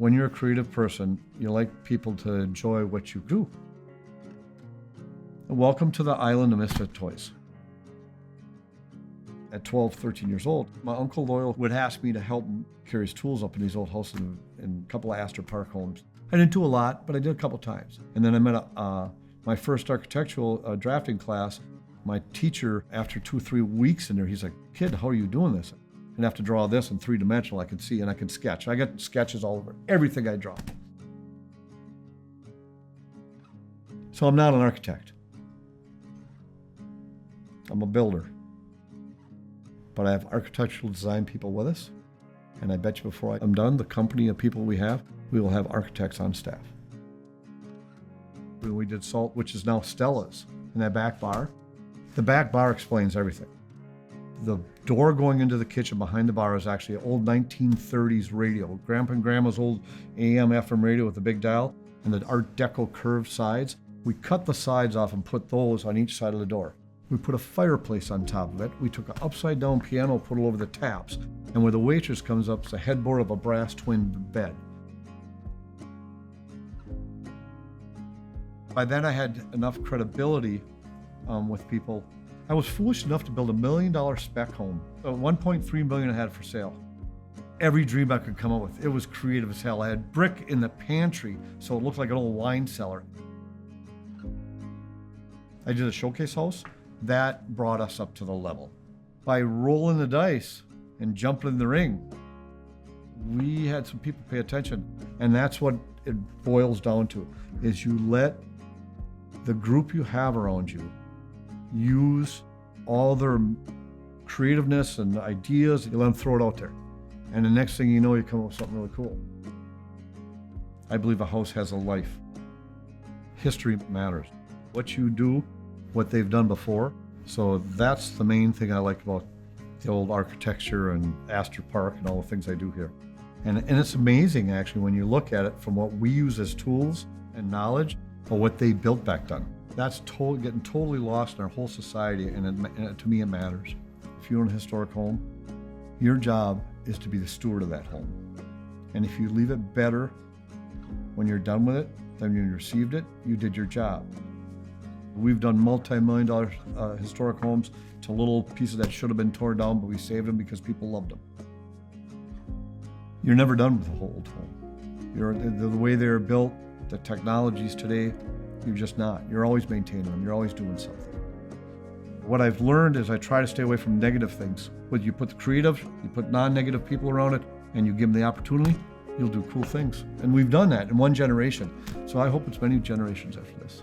When you're a creative person, you like people to enjoy what you do. Welcome to the island of misfit toys. At 12, 13 years old, my Uncle Loyal would ask me to help him carry his tools up in these old houses in a couple of Astor Park homes. I didn't do a lot, but I did a couple times. And then I met my first architectural drafting class. My teacher, after 2-3 weeks in there, he's like, "Kid, how are you doing this? And I have to draw this in 3-dimensional. I can see and I can sketch. I got sketches all over everything I draw." So I'm not an architect. I'm a builder. But I have architectural design people with us. And I bet you before I'm done, the company of people we will have architects on staff. When we did Salt, which is now Stella's, in that back bar, the back bar explains everything. The door going into the kitchen behind the bar is actually an old 1930s radio. Grandpa and Grandma's old AM, FM radio with the big dial and the Art Deco curved sides. We cut the sides off and put those on each side of the door. We put a fireplace on top of it. We took an upside down piano, put it over the taps. And where the waitress comes up is a headboard of a brass twin bed. By then I had enough credibility with people. I was foolish enough to build $1 million spec home. $1.3 million I had for sale. Every dream I could come up with. It was creative as hell. I had brick in the pantry, so it looked like an old wine cellar. I did a showcase house. That brought us up to the level. By rolling the dice and jumping in the ring, we had some people pay attention. And that's what it boils down to, is you let the group you have around you use all their creativeness and ideas, you let them throw it out there. And the next thing you know, you come up with something really cool. I believe a house has a life. History matters. What you do, what they've done before. So that's the main thing I like about the old architecture and Astor Park and all the things I do here. And it's amazing actually when you look at it from what we use as tools and knowledge, or what they built back then. That's getting totally lost in our whole society, and to me it matters. If you own a historic home, your job is to be the steward of that home. And if you leave it better when you're done with it than when you received it, you did your job. We've done multi-million-dollar historic homes to little pieces that should have been torn down, but we saved them because people loved them. You're never done with a whole old home. The way they're built, the technologies today, you're just not. You're always maintaining them. You're always doing something. What I've learned is I try to stay away from negative things. When you put the creative, you put non-negative people around it, and you give them the opportunity, you'll do cool things. And we've done that in one generation. So I hope it's many generations after this.